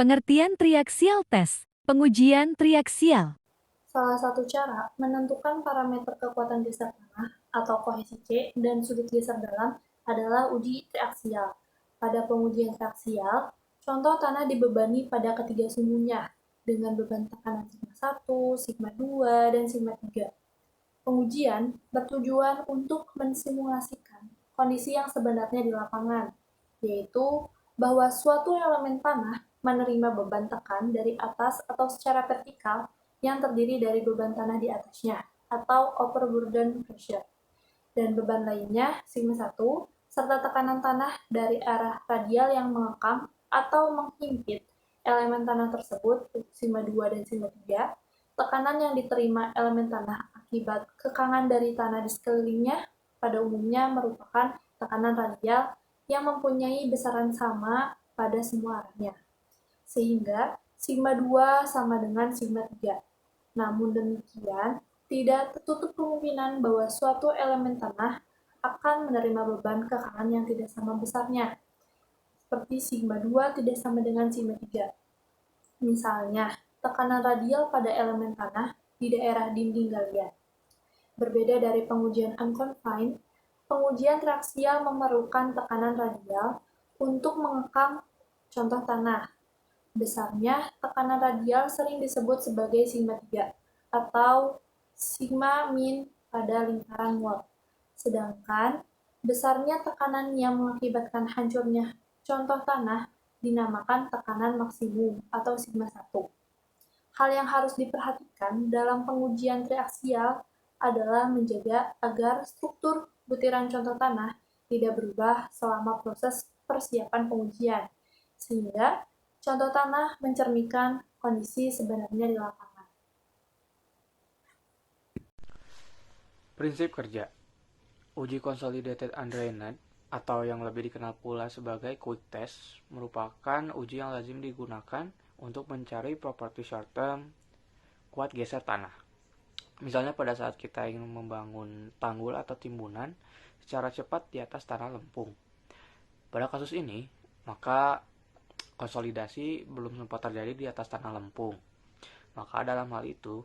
Pengertian triaxial test. Pengujian triaksial. Salah satu cara menentukan parameter kekuatan geser tanah atau kohesi C dan sudut geser dalam adalah uji triaksial. Pada pengujian triaksial, contoh tanah dibebani pada ketiga sumbunya dengan beban tekanan sigma 1, sigma 2, dan sigma 3. Pengujian bertujuan untuk mensimulasikan kondisi yang sebenarnya di lapangan, yaitu bahwa suatu elemen tanah menerima beban tekan dari atas atau secara vertikal yang terdiri dari beban tanah di atasnya, atau overburden pressure, dan beban lainnya, sigma 1, serta tekanan tanah dari arah radial yang mengekang atau menghimpit elemen tanah tersebut, sigma 2 dan sigma 3, tekanan yang diterima elemen tanah akibat kekangan dari tanah di sekelilingnya pada umumnya merupakan tekanan radial yang mempunyai besaran sama pada semua arahnya. Sehingga sigma 2 sama dengan sigma 3. Namun demikian, tidak tertutup kemungkinan bahwa suatu elemen tanah akan menerima beban kekangan yang tidak sama besarnya, seperti sigma 2 tidak sama dengan sigma 3. Misalnya, tekanan radial pada elemen tanah di daerah dinding galian. Berbeda dari pengujian unconfined, pengujian triaksial memerlukan tekanan radial untuk mengekang contoh tanah. Besarnya tekanan radial sering disebut sebagai sigma 3 atau sigma min pada lingkaran Watt. Sedangkan besarnya tekanan yang mengakibatkan hancurnya contoh tanah dinamakan tekanan maksimum atau sigma 1. Hal yang harus diperhatikan dalam pengujian triaksial adalah menjaga agar struktur butiran contoh tanah tidak berubah selama proses persiapan pengujian, sehingga contoh tanah mencerminkan kondisi sebenarnya di lapangan. Prinsip kerja. Uji Consolidated Undrained atau yang lebih dikenal pula sebagai quick test merupakan uji yang lazim digunakan untuk mencari properti short term kuat geser tanah. Misalnya pada saat kita ingin membangun tanggul atau timbunan secara cepat di atas tanah lempung. Pada kasus ini, maka konsolidasi belum sempat terjadi di atas tanah lempung. Maka dalam hal itu,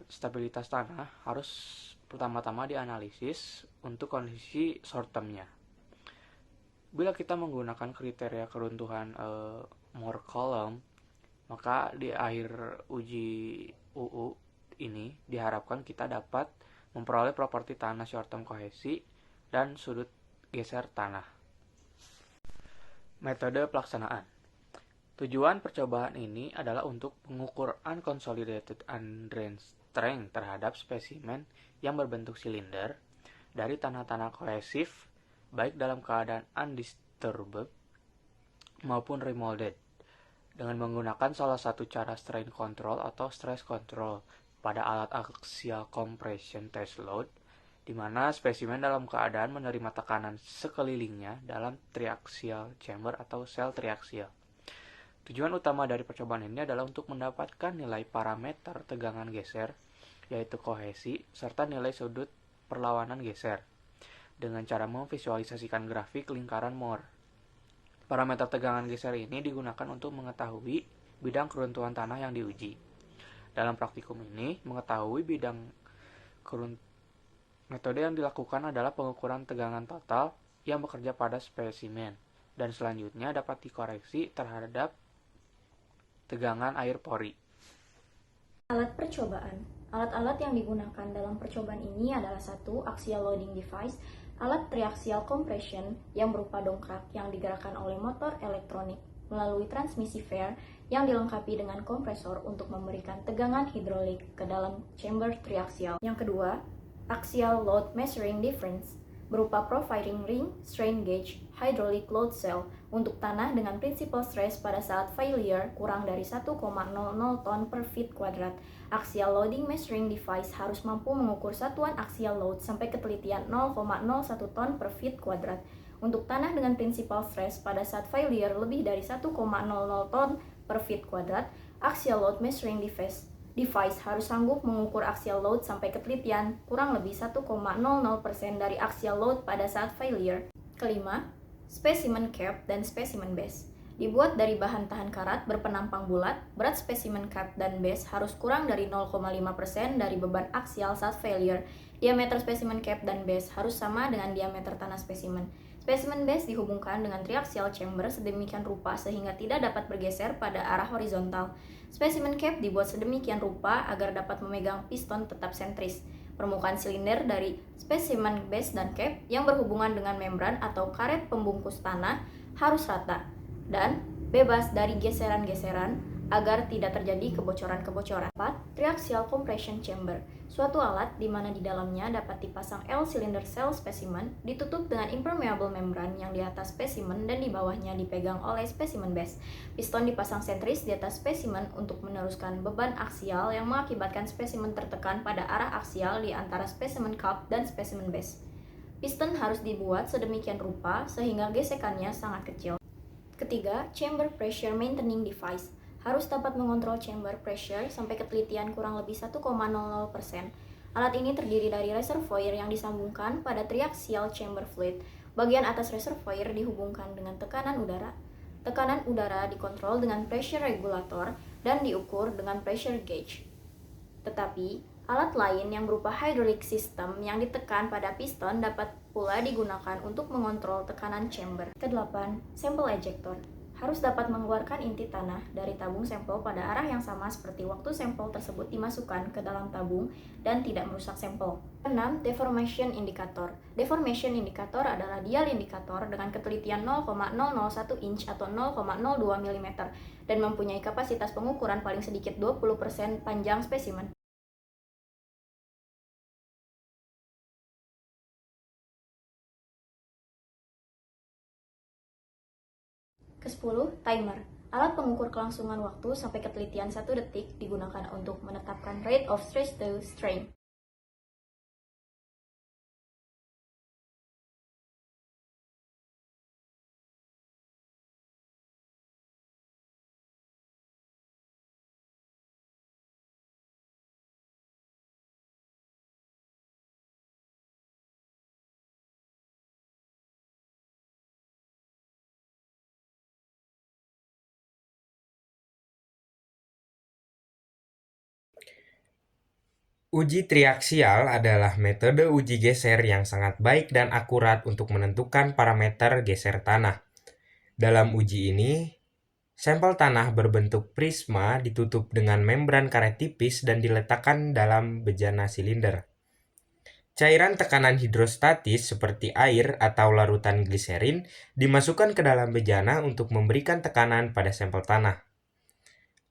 stabilitas tanah harus pertama-tama dianalisis untuk kondisi short term-nya. Bila kita menggunakan kriteria keruntuhan Moore column, maka di akhir uji UU ini diharapkan kita dapat memperoleh properti tanah short term kohesi dan sudut geser tanah. Metode pelaksanaan. Tujuan percobaan ini adalah untuk pengukuran consolidated undrained strength terhadap spesimen yang berbentuk silinder dari tanah-tanah kohesif baik dalam keadaan undisturbed maupun remolded dengan menggunakan salah satu cara strain control atau stress control pada alat axial compression test load di mana spesimen dalam keadaan menerima tekanan sekelilingnya dalam triaxial chamber atau sel triaxial. Tujuan utama dari percobaan ini adalah untuk mendapatkan nilai parameter tegangan geser, yaitu kohesi, serta nilai sudut perlawanan geser, dengan cara memvisualisasikan grafik lingkaran Moore. Parameter tegangan geser ini digunakan untuk mengetahui bidang keruntuhan tanah yang diuji. Dalam praktikum ini, mengetahui bidang metode yang dilakukan adalah pengukuran tegangan total yang bekerja pada spesimen, dan selanjutnya dapat dikoreksi terhadap tegangan air pori. Alat percobaan. Alat-alat yang digunakan dalam percobaan ini adalah 1. Axial loading device, alat triaxial compression yang berupa dongkrak yang digerakkan oleh motor elektronik melalui transmisi fair yang dilengkapi dengan kompresor untuk memberikan tegangan hidrolik ke dalam chamber triaxial. Yang kedua, axial load measuring difference berupa profiling ring, strain gauge, hydraulic load cell untuk tanah dengan principal stress pada saat failure kurang dari 1,00 ton per feet kuadrat. Axial loading measuring device harus mampu mengukur satuan axial load sampai ketelitian 0,01 ton per feet kuadrat. Untuk tanah dengan principal stress pada saat failure lebih dari 1,00 ton per feet kuadrat, axial load measuring device harus sanggup mengukur axial load sampai ketelitian kurang lebih 1,00% dari axial load pada saat failure. Kelima, specimen cap dan specimen base. Dibuat dari bahan tahan karat berpenampang bulat, berat spesimen cap dan base harus kurang dari 0,5% dari beban aksial saat failure. Diameter spesimen cap dan base harus sama dengan diameter tanah spesimen. Spesimen base dihubungkan dengan triaxial chamber sedemikian rupa sehingga tidak dapat bergeser pada arah horizontal. Spesimen cap dibuat sedemikian rupa agar dapat memegang piston tetap sentris. Permukaan silinder dari spesimen base dan cap yang berhubungan dengan membran atau karet pembungkus tanah harus rata dan bebas dari geseran-geseran agar tidak terjadi kebocoran-kebocoran. 4. Triaxial compression chamber, suatu alat di mana di dalamnya dapat dipasang L-cylinder cell spesimen ditutup dengan impermeable membran yang di atas spesimen dan di bawahnya dipegang oleh spesimen base. Piston dipasang sentris di atas spesimen untuk meneruskan beban aksial yang mengakibatkan spesimen tertekan pada arah aksial di antara spesimen cup dan spesimen base. Piston harus dibuat sedemikian rupa sehingga gesekannya sangat kecil. Ketiga, chamber pressure maintaining device harus dapat mengontrol chamber pressure sampai ketelitian kurang lebih 1,00%. Alat ini terdiri dari reservoir yang disambungkan pada triaxial chamber fluid. Bagian atas reservoir dihubungkan dengan tekanan udara. Tekanan udara dikontrol dengan pressure regulator dan diukur dengan pressure gauge. Tetapi, alat lain yang berupa hydraulic system yang ditekan pada piston dapat pula digunakan untuk mengontrol tekanan chamber. Kedelapan, sample ejector harus dapat mengeluarkan inti tanah dari tabung sampel pada arah yang sama seperti waktu sampel tersebut dimasukkan ke dalam tabung dan tidak merusak sampel. 6. Deformation indicator. Deformation indicator adalah dial indikator dengan ketelitian 0,001 inch atau 0,02 mm dan mempunyai kapasitas pengukuran paling sedikit 20% panjang spesimen. Ke-10, timer. Alat pengukur kelangsungan waktu sampai ketelitian 1 detik digunakan untuk menetapkan rate of stress to strain. Uji triaksial adalah metode uji geser yang sangat baik dan akurat untuk menentukan parameter geser tanah. Dalam uji ini, sampel tanah berbentuk prisma ditutup dengan membran karet tipis dan diletakkan dalam bejana silinder. Cairan tekanan hidrostatis seperti air atau larutan gliserin dimasukkan ke dalam bejana untuk memberikan tekanan pada sampel tanah.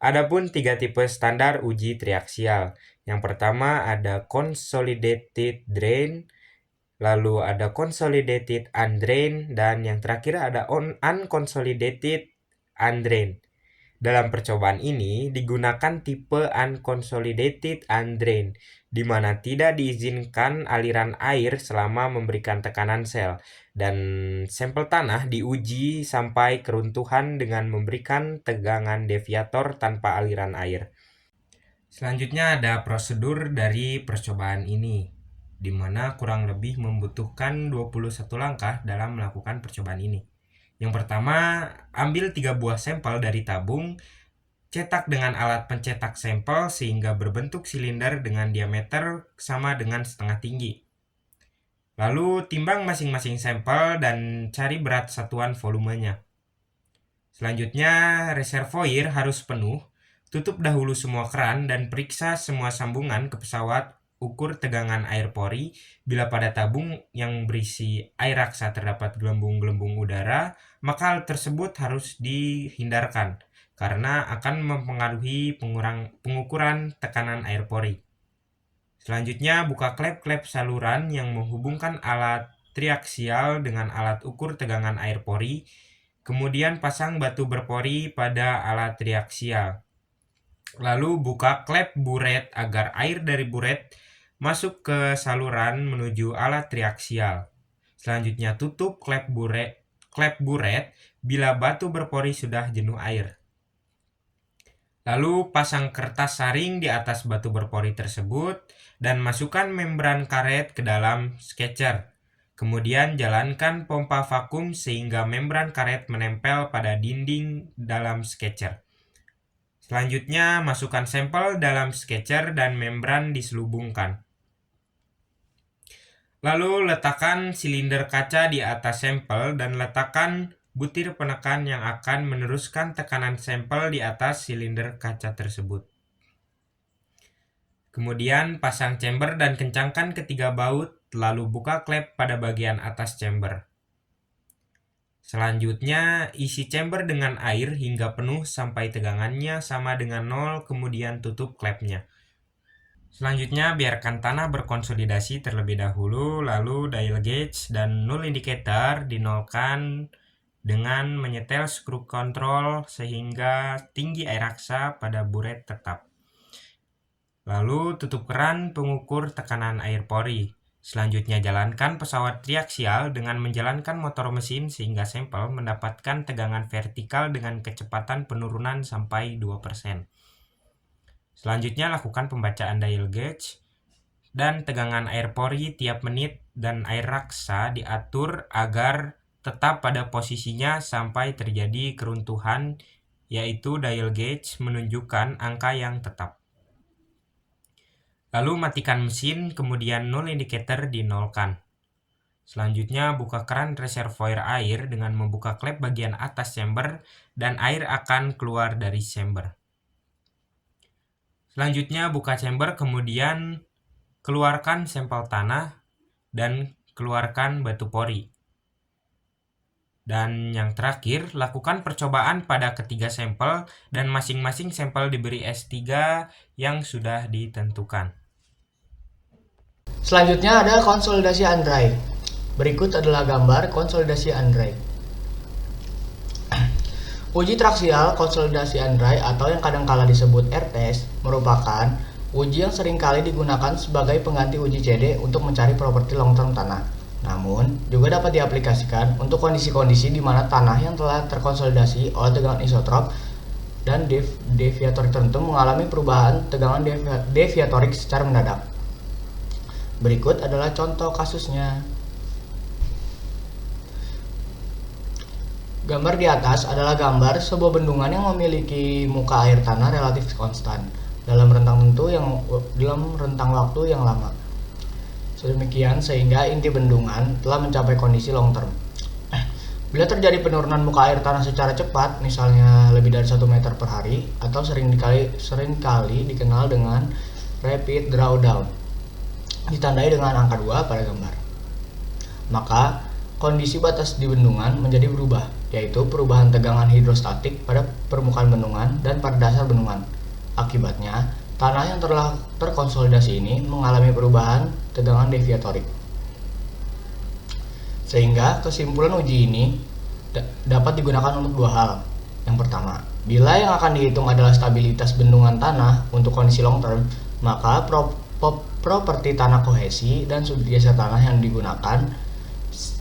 Adapun 3 tipe standar uji triaksial. Yang pertama ada consolidated drain, lalu ada consolidated undrain, dan yang terakhir ada unconsolidated undrain. Dalam percobaan ini digunakan tipe unconsolidated undrain, di mana tidak diizinkan aliran air selama memberikan tekanan sel, dan sampel tanah diuji sampai keruntuhan dengan memberikan tegangan deviator tanpa aliran air. Selanjutnya ada prosedur dari percobaan ini, di mana kurang lebih membutuhkan 21 langkah dalam melakukan percobaan ini. Yang pertama, ambil 3 buah sampel dari tabung, cetak dengan alat pencetak sampel sehingga berbentuk silinder dengan diameter sama dengan setengah tinggi. Lalu timbang masing-masing sampel dan cari berat satuan volumenya. Selanjutnya, reservoir harus penuh. Tutup dahulu semua keran dan periksa semua sambungan ke pesawat. Ukur tegangan air pori. Bila pada tabung yang berisi air raksa terdapat gelembung-gelembung udara, maka hal tersebut harus dihindarkan karena akan mempengaruhi pengukuran tekanan air pori. Selanjutnya, buka klep-klep saluran yang menghubungkan alat triaksial dengan alat ukur tegangan air pori. Kemudian pasang batu berpori pada alat triaksial. Lalu buka klep buret agar air dari buret masuk ke saluran menuju alat triaksial. Selanjutnya tutup klep buret bila batu berpori sudah jenuh air. Lalu pasang kertas saring di atas batu berpori tersebut dan masukkan membran karet ke dalam sketcher. Kemudian jalankan pompa vakum sehingga membran karet menempel pada dinding dalam sketcher. Selanjutnya, masukkan sampel dalam sketcher dan membran diselubungkan. Lalu letakkan silinder kaca di atas sampel dan letakkan butir penekan yang akan meneruskan tekanan sampel di atas silinder kaca tersebut. Kemudian pasang chamber dan kencangkan ketiga baut, lalu buka klep pada bagian atas chamber. Selanjutnya, isi chamber dengan air hingga penuh sampai tegangannya sama dengan 0, kemudian tutup klepnya. Selanjutnya, biarkan tanah berkonsolidasi terlebih dahulu, lalu dial gauge dan null indicator dinolkan dengan menyetel skru kontrol sehingga tinggi air aksa pada buret tetap. Lalu tutup keran pengukur tekanan air pori. Selanjutnya jalankan pesawat triaksial dengan menjalankan motor mesin sehingga sampel mendapatkan tegangan vertikal dengan kecepatan penurunan sampai 2%. Selanjutnya lakukan pembacaan dial gauge dan tegangan air pori tiap menit dan air raksa diatur agar tetap pada posisinya sampai terjadi keruntuhan, yaitu dial gauge menunjukkan angka yang tetap. Lalu matikan mesin, kemudian null indicator dinolkan. Selanjutnya buka keran reservoir air dengan membuka klep bagian atas chamber dan air akan keluar dari chamber. Selanjutnya buka chamber, kemudian keluarkan sampel tanah dan keluarkan batu pori. Dan yang terakhir, lakukan percobaan pada ketiga sampel dan masing-masing sampel diberi S3 yang sudah ditentukan. Selanjutnya ada konsolidasi Andreï. Berikut adalah gambar konsolidasi Andreï. Uji traksial konsolidasi Andreï atau yang kadangkala disebut R-test merupakan uji yang seringkali digunakan sebagai pengganti uji CD untuk mencari properti long term tanah. Namun, juga dapat diaplikasikan untuk kondisi-kondisi di mana tanah yang telah terkonsolidasi oleh tegangan isotrop dan deviatorik tertentu mengalami perubahan tegangan deviatorik secara mendadak. Berikut adalah contoh kasusnya. Gambar di atas adalah gambar sebuah bendungan yang memiliki muka air tanah relatif konstan dalam rentang waktu yang lama. Sedemikian sehingga inti bendungan telah mencapai kondisi long term. Bila terjadi penurunan muka air tanah secara cepat, misalnya lebih dari 1 meter per hari, atau seringkali dikenal dengan rapid drawdown, ditandai dengan angka 2 pada gambar, maka kondisi batas di bendungan menjadi berubah, yaitu perubahan tegangan hidrostatik pada permukaan bendungan dan pada dasar bendungan. Akibatnya, tanah yang telah terkonsolidasi ini mengalami perubahan tegangan deviatorik. Sehingga kesimpulan uji ini dapat digunakan untuk dua hal. Yang pertama, bila yang akan dihitung adalah stabilitas bendungan tanah untuk kondisi long term, maka properti tanah kohesi dan sudut geser tanah yang digunakan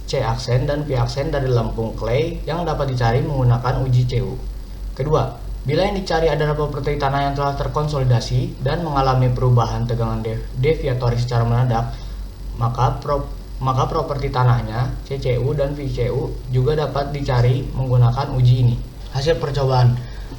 C aksen dan P aksen dari lempung clay yang dapat dicari menggunakan uji CU. Kedua, bila yang dicari adalah properti tanah yang telah terkonsolidasi dan mengalami perubahan tegangan deviatorik secara mendadak, maka properti tanahnya CCU dan VCU juga dapat dicari menggunakan uji ini. Hasil percobaan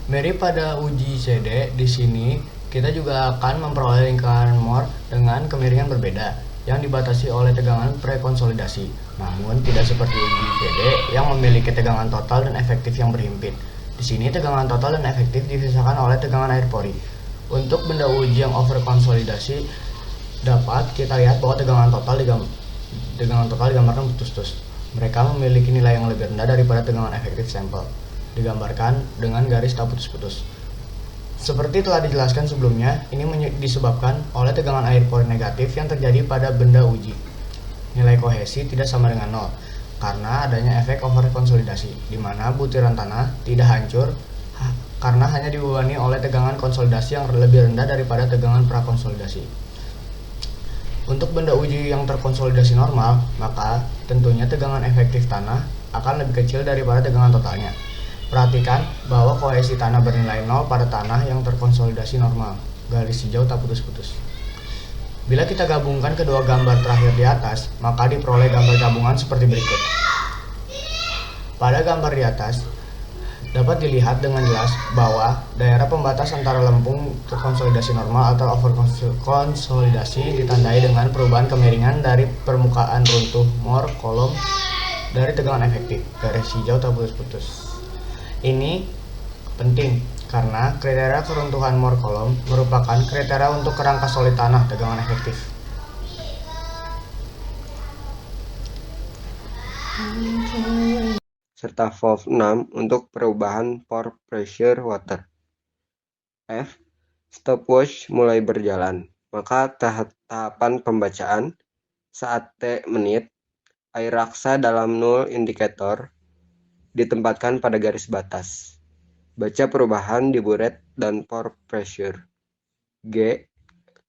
mirip pada uji CD. Di sini kita juga akan memperoleh lingkaran Moore dengan kemiringan berbeda yang dibatasi oleh tegangan prekonsolidasi. Namun tidak seperti uji CD yang memiliki tegangan total dan efektif yang berhimpit. Di sini tegangan total dan efektif dipisahkan oleh tegangan air pori. Untuk benda uji yang overkonsolidasi dapat kita lihat bahwa tegangan total digambarkan putus-putus. Mereka memiliki nilai yang lebih rendah daripada tegangan efektif sampel, digambarkan dengan garis tak putus-putus. Seperti telah dijelaskan sebelumnya, ini disebabkan oleh tegangan air pori negatif yang terjadi pada benda uji. Nilai kohesi tidak sama dengan 0 karena adanya efek overkonsolidasi, di mana butiran tanah tidak hancur karena hanya dibebani oleh tegangan konsolidasi yang lebih rendah daripada tegangan prakonsolidasi. Untuk benda uji yang terkonsolidasi normal, maka tentunya tegangan efektif tanah akan lebih kecil daripada tegangan totalnya. Perhatikan bahwa kohesi tanah bernilai 0 pada tanah yang terkonsolidasi normal. Garis hijau tak putus-putus. Bila kita gabungkan kedua gambar terakhir di atas, maka diperoleh gambar gabungan seperti berikut. Pada gambar di atas, dapat dilihat dengan jelas bahwa daerah pembatas antara lempung terkonsolidasi normal atau overkonsolidasi ditandai dengan perubahan kemiringan dari permukaan runtuh Mohr kolom dari tegangan efektif, garis hijau terputus-putus. Ini penting karena kriteria keruntuhan Mohr kolom merupakan kriteria untuk kerangka solid tanah tegangan efektif. Serta valve 6 untuk perubahan pore pressure water. F. Stopwatch mulai berjalan, maka tahapan pembacaan saat T menit, air raksa dalam null indikator ditempatkan pada garis batas. Baca perubahan di buret dan pore pressure. G.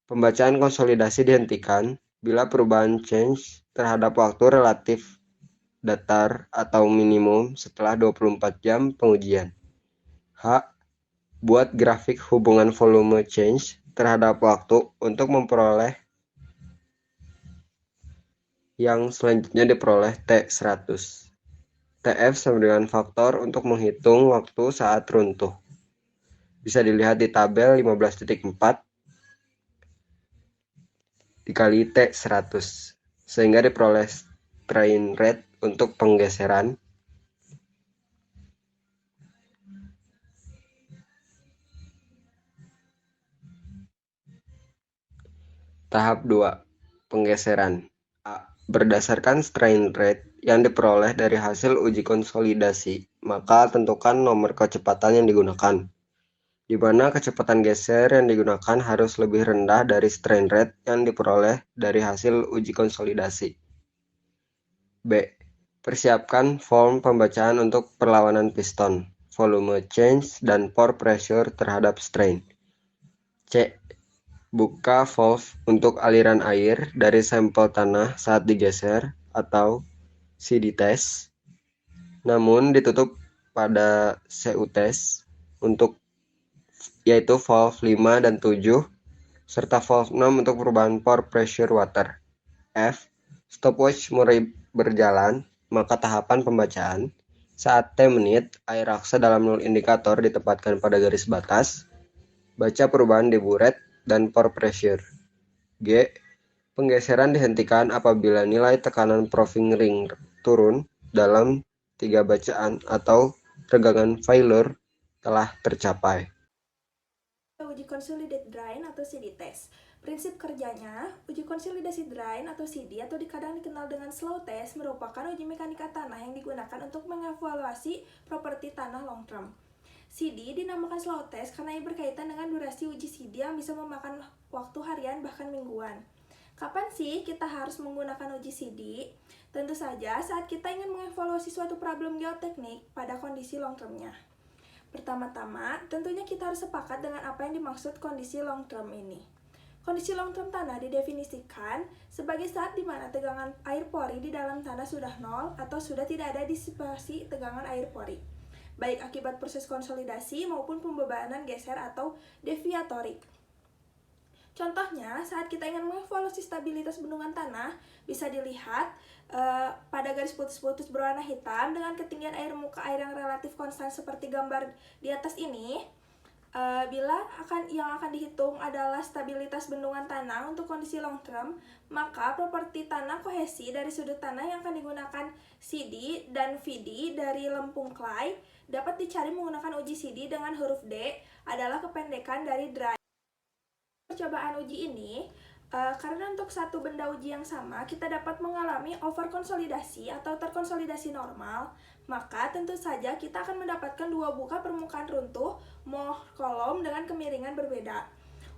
Pembacaan konsolidasi dihentikan bila perubahan change terhadap waktu relatif datar atau minimum setelah 24 jam pengujian. H. Buat grafik hubungan volume change terhadap waktu untuk memperoleh yang selanjutnya diperoleh T100. TF sama dengan faktor untuk menghitung waktu saat runtuh. Bisa dilihat di tabel 15.4 dikali T100, sehingga diperoleh strain rate untuk penggeseran tahap 2. Penggeseran A. Berdasarkan strain rate yang diperoleh dari hasil uji konsolidasi, maka tentukan nomor kecepatan yang digunakan, di mana kecepatan geser yang digunakan harus lebih rendah dari strain rate yang diperoleh dari hasil uji konsolidasi. B. Persiapkan form pembacaan untuk perlawanan piston, volume change, dan pore pressure terhadap strain. C. Buka valve untuk aliran air dari sampel tanah saat digeser atau CD test, namun ditutup pada CU test untuk yaitu valve 5 dan 7 serta valve 6 untuk perubahan pore pressure water. F. Stopwatch mulai berjalan, maka tahapan pembacaan saat T menit, air raksa dalam null indikator ditempatkan pada garis batas. Baca perubahan di buret dan pore pressure. G. Penggeseran dihentikan apabila nilai tekanan proving ring turun dalam 3 bacaan atau tegangan failure telah tercapai. Uji consolidated drain atau CD test. Prinsip kerjanya, uji konsolidasi drain atau CD atau kadang dikenal dengan slow test merupakan uji mekanika tanah yang digunakan untuk mengevaluasi properti tanah long term. CD dinamakan slow test karena ia berkaitan dengan durasi uji CD yang bisa memakan waktu harian bahkan mingguan. Kapan sih kita harus menggunakan uji CD? Tentu saja saat kita ingin mengevaluasi suatu problem geoteknik pada kondisi long termnya. Pertama-tama, tentunya kita harus sepakat dengan apa yang dimaksud kondisi long term ini. Kondisi long term tanah didefinisikan sebagai saat di mana tegangan air pori di dalam tanah sudah nol atau sudah tidak ada disipasi tegangan air pori, baik akibat proses konsolidasi maupun pembebanan geser atau deviatorik. Contohnya, saat kita ingin mengevaluasi stabilitas bendungan tanah, bisa dilihat pada garis putus-putus berwarna hitam dengan ketinggian air muka air yang relatif konstan seperti gambar di atas ini. Bila yang akan dihitung adalah stabilitas bendungan tanah untuk kondisi long term, maka properti tanah kohesi dari sudut tanah yang akan digunakan CD dan VD dari lempung clay dapat dicari menggunakan uji CD dengan huruf D adalah kependekan dari dry. Percobaan uji ini, karena untuk satu benda uji yang sama kita dapat mengalami overkonsolidasi atau terkonsolidasi normal, maka tentu saja kita akan mendapatkan dua buka permukaan runtuh Mohr kolom dengan kemiringan berbeda.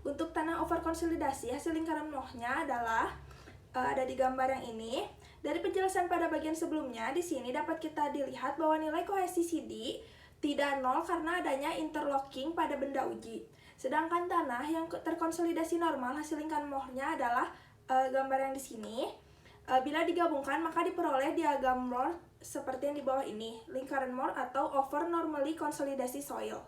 Untuk tanah overkonsolidasi, hasil lingkaran Mohrnya adalah ada di gambar yang ini. Dari penjelasan pada bagian sebelumnya, di sini dapat kita dilihat bahwa nilai kohesi CD tidak nol karena adanya interlocking pada benda uji. Sedangkan tanah yang terkonsolidasi normal hasil lingkaran Mohrnya adalah gambar yang di sini. Bila digabungkan maka diperoleh diagram Mohr seperti yang di bawah ini, lingkaran Mohr atau over normally konsolidasi soil.